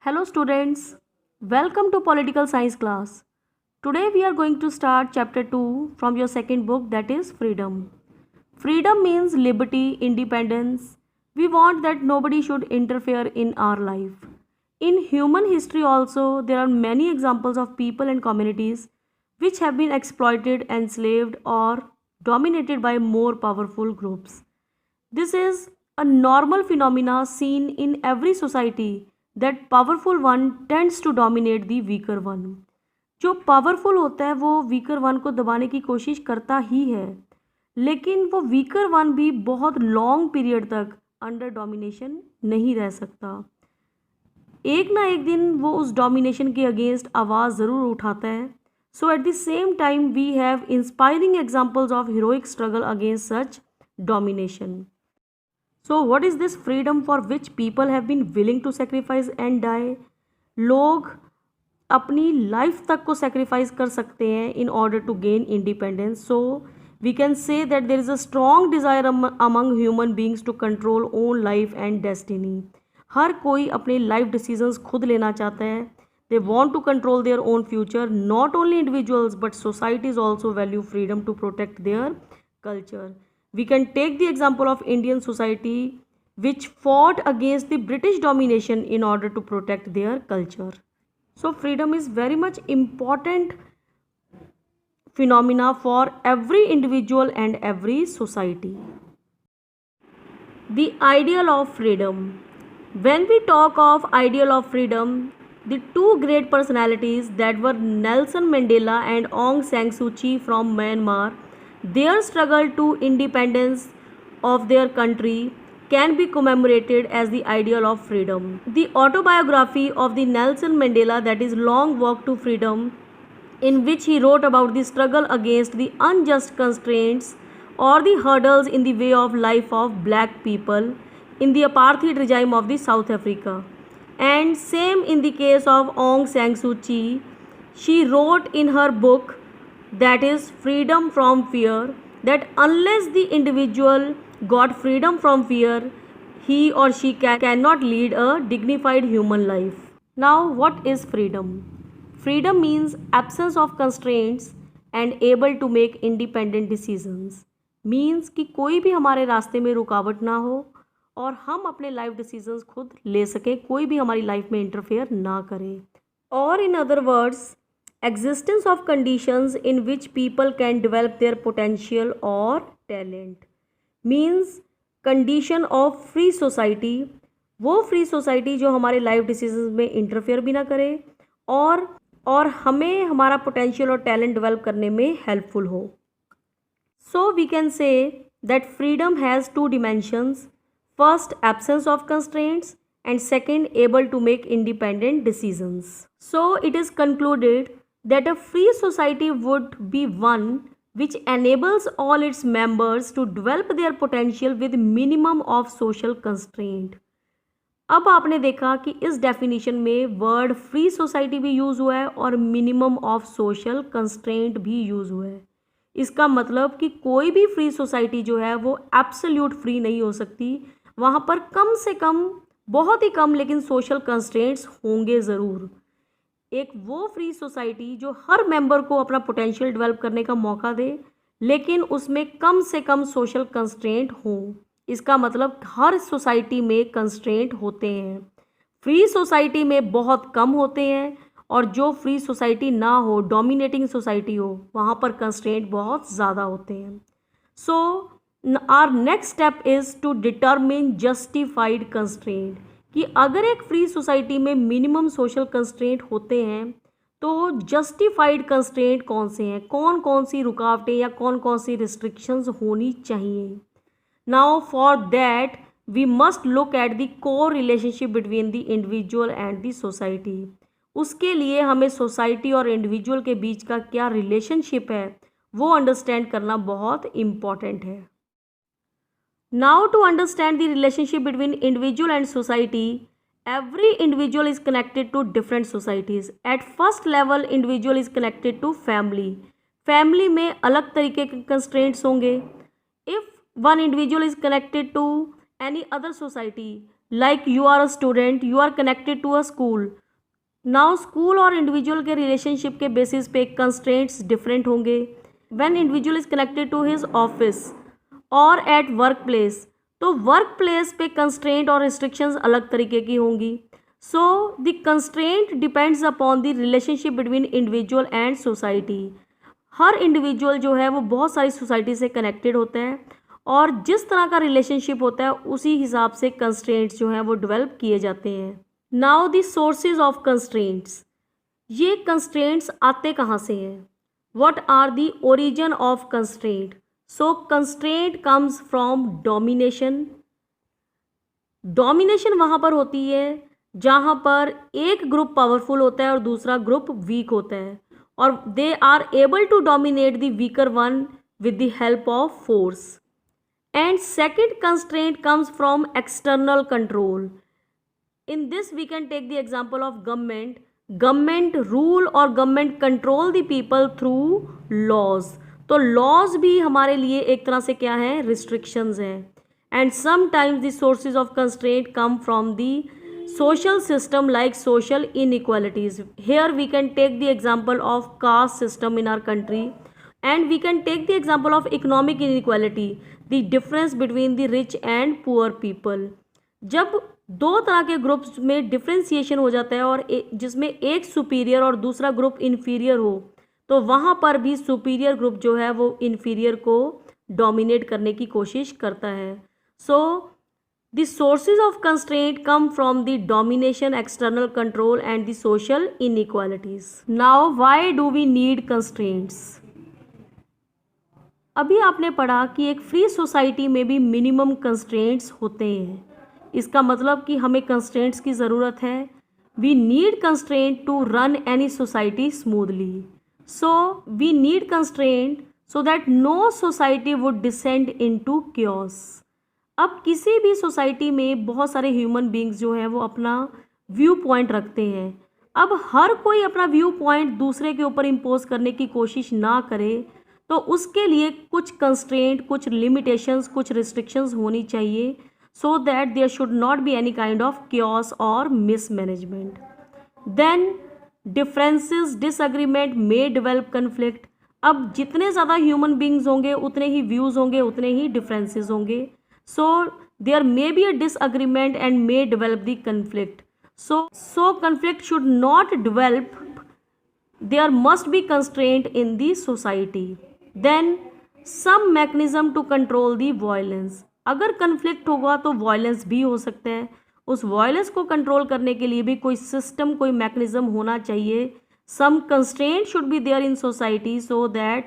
Hello students, welcome to Political Science class. Today we are going to start chapter 2 from your second book, that is Freedom. Freedom means liberty, independence. We want that nobody should interfere in our life. In human history also there are many examples of people and communities which have been exploited, enslaved or dominated by more powerful groups. This is a normal phenomena seen in every society that powerful one tends to dominate the weaker one. जो powerful होता है वो weaker one को दबाने की कोशिश करता ही है, लेकिन वो वीकर वन भी बहुत लॉन्ग पीरियड तक अंडर डोमिनेशन नहीं रह सकता। एक ना एक दिन वो उस डोमिनेशन के अगेंस्ट आवाज़ ज़रूर उठाता है। So at the same time we have inspiring examples of heroic struggle against such domination. So what is this freedom for which people have been willing to sacrifice and die? लोग अपनी life तक को sacrifice कर सकते हैं in order to gain independence. So we can say that there is a strong desire among human beings to control own life and destiny. हर कोई अपने life decisions खुद लेना चाहता है. They want to control their own future. Not only individuals but societies also value freedom to protect their culture. We can take the example of Indian society which fought against the British domination in order to protect their culture. So freedom is very much important phenomena for every individual and every society. The ideal of freedom. When we talk of ideal of freedom, the two great personalities that were Nelson Mandela and Aung San Suu Kyi from Myanmar, their struggle to independence of their country can be commemorated as the ideal of freedom. The autobiography of the Nelson Mandela, that is Long Walk to Freedom, in which he wrote about the struggle against the unjust constraints or the hurdles in the way of life of black people in the apartheid regime of the South Africa. And same in the case of Aung San Suu Kyi. She wrote in her book, that is Freedom from Fear, that unless the individual got freedom from fear, he or she cannot lead a dignified human life. Now what is freedom? Freedom means absence of constraints and able to make independent decisions. Means कि कोई भी हमारे रास्ते में रुकावट ना हो और हम अपने लाइफ डिसीजंस खुद ले सकें, कोई भी हमारी लाइफ में इंटरफेयर ना करे. और in other words, existence of conditions in which people can develop their potential or talent. Means condition of free society, वो free society जो हमारे life decisions में interfere भी ना करे और हमें हमारा potential और talent develop करने में helpful हो. So we can say that freedom has two dimensions. First, absence of constraints, and second, able to make independent decisions. So it is concluded that a free society would be one which enables all its members to develop their potential with minimum of social constraint. अब आपने देखा कि इस definition में word free society भी use हुआ है और मिनिमम ऑफ सोशल कंस्ट्रेंट भी यूज़ हुआ है. इसका मतलब कि कोई भी फ्री सोसाइटी जो है वो एब्सोल्यूट फ्री नहीं हो सकती. वहाँ पर कम से कम, बहुत ही कम लेकिन सोशल कंस्ट्रेंट्स होंगे ज़रूर. एक वो फ्री सोसाइटी जो हर मेंबर को अपना पोटेंशियल डेवलप करने का मौका दे, लेकिन उसमें कम से कम सोशल कंस्ट्रेंट हो. इसका मतलब हर सोसाइटी में कंस्ट्रेंट होते हैं. फ्री सोसाइटी में बहुत कम होते हैं और जो फ्री सोसाइटी ना हो, डोमिनेटिंग सोसाइटी हो, वहाँ पर कंस्ट्रेंट बहुत ज़्यादा होते हैं. So our next step is to determine justified constraint, कि अगर एक फ्री सोसाइटी में मिनिमम सोशल कंस्ट्रेंट होते हैं तो जस्टिफाइड कंस्ट्रेंट कौन से हैं, कौन कौन सी रुकावटें या कौन कौन सी रिस्ट्रिक्शंस होनी चाहिए. Now for that we must look at the core relationship between the individual and the society. उसके लिए हमें सोसाइटी और इंडिविजुअल के बीच का क्या रिलेशनशिप है वो अंडरस्टैंड करना बहुत इम्पॉर्टेंट है. Now to understand the relationship between individual and society, every individual is connected to different societies. At first level, individual is connected to family. Family में अलग तरीके के constraints होंगे. If one individual is connected to any other society, like you are a student, you are connected to a school. Now school और individual के relationship के basis पे constraints different होंगे। When individual is connected to his office और at work place, तो work place पे constraint और restrictions अलग तरीके की होंगी। So the constraint depends upon the relationship between individual and society. हर इंडिविजुअल जो है वो बहुत सारी सोसाइटी से कनेक्टेड होता है और जिस तरह का रिलेशनशिप होता है उसी हिसाब से कंस्ट्रेंट्स जो हैं वो डेवलप किए जाते हैं। Now the sources of constraints, ये कंस्ट्रेंट्स आते कहाँ से हैं? What are the origin of constraint? So constraint comes from domination. Domination वहाँ पर होती है जहाँ पर एक ग्रुप पावरफुल होता है और दूसरा ग्रुप वीक होता है, और they are able to dominate the weaker one with the help of force. And second constraint comes from external control. In this we can take the example of government. Government rule और government control the people through laws. तो laws भी हमारे लिए एक तरह से क्या है? restrictions हैं. And sometimes the sources of constraint come from the social system like social inequalities. Here we can take the example of caste system in our country, and we can take the example of economic inequality, the difference between the rich and poor people. जब दो तरह के groups में differentiation हो जाता है और जिसमें एक सुपीरियर और दूसरा ग्रुप इन्फीरियर हो, तो वहाँ पर भी सुपीरियर ग्रुप जो है वो इन्फीरियर को डोमिनेट करने की कोशिश करता है। So the sources of constraint come from the domination, external control and the social inequalities. Now why do we need constraints? अभी आपने पढ़ा कि एक फ्री सोसाइटी में भी मिनिमम कंस्ट्रेंट्स होते हैं। इसका मतलब कि हमें कंस्ट्रेंट्स की ज़रूरत है। We need constraint to run any society smoothly. So we need constraint so that no society would descend into chaos. अब किसी भी सोसाइटी में बहुत सारे ह्यूमन बींग्स जो हैं वो अपना व्यू पॉइंट रखते हैं। अब हर कोई अपना व्यू पॉइंट दूसरे के ऊपर इम्पोज करने की कोशिश ना करे, तो उसके लिए कुछ कंस्ट्रेंट, कुछ लिमिटेशंस, कुछ रिस्ट्रिक्शंस होनी चाहिए, so that there should not be any kind of chaos or mismanagement. Then differences, disagreement may develop conflict. अब जितने ज़्यादा ह्यूमन बींग्स होंगे उतने ही व्यूज़ होंगे, उतने ही डिफरेंसेस होंगे। So there may be a disagreement and may develop the conflict. So conflict should not develop. There must be constraint in the society. Then some mechanism to control the violence. अगर conflict होगा तो violence भी हो सकता है। उस violence को control करने के लिए भी कोई सिस्टम, कोई मैकेनिज्म होना चाहिए। Some constraint should be there in society so that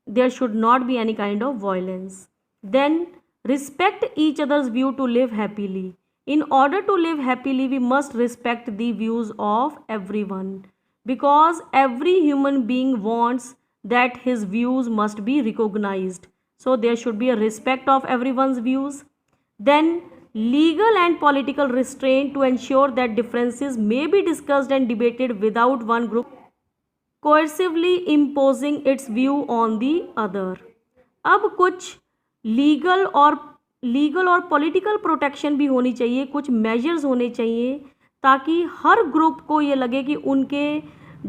there should not be any kind of violence. Then respect each others view to live happily. In order to live happily we must respect the views of every one, because every human being wants that his views must be recognized. So there should be a respect of everyone's views. Then legal and political restraint to ensure that differences may be discussed and debated without one group coercively imposing its view on the other. अब कुछ legal और political protection भी होनी चाहिए, कुछ measures होने चाहिए ताकि हर ग्रुप को ये लगे कि उनके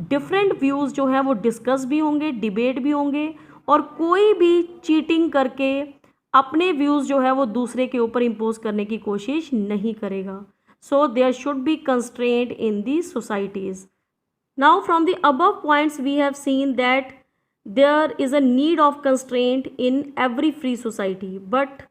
डिफरेंट व्यूज़ जो हैं वो डिस्कस भी होंगे, डिबेट भी होंगे, और कोई भी चीटिंग करके अपने व्यूज़ जो है वो दूसरे के ऊपर इम्पोज करने की कोशिश नहीं करेगा। So there should be constraint in the societies. Now from the above points we have seen that there is a need of constraint in every free society, but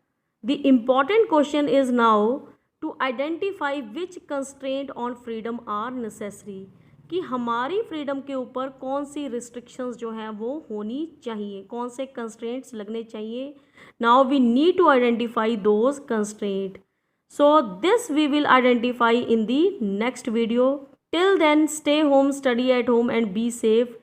the important question is now to identify which constraint on freedom are necessary, कि हमारी freedom के ऊपर कौन सी restrictions जो हैं वो होनी चाहिए, कौन से कंस्ट्रेंट्स लगने चाहिए। Now we need to identify those constraint. So this we will identify in the next video. Till then stay home, study at home and be safe.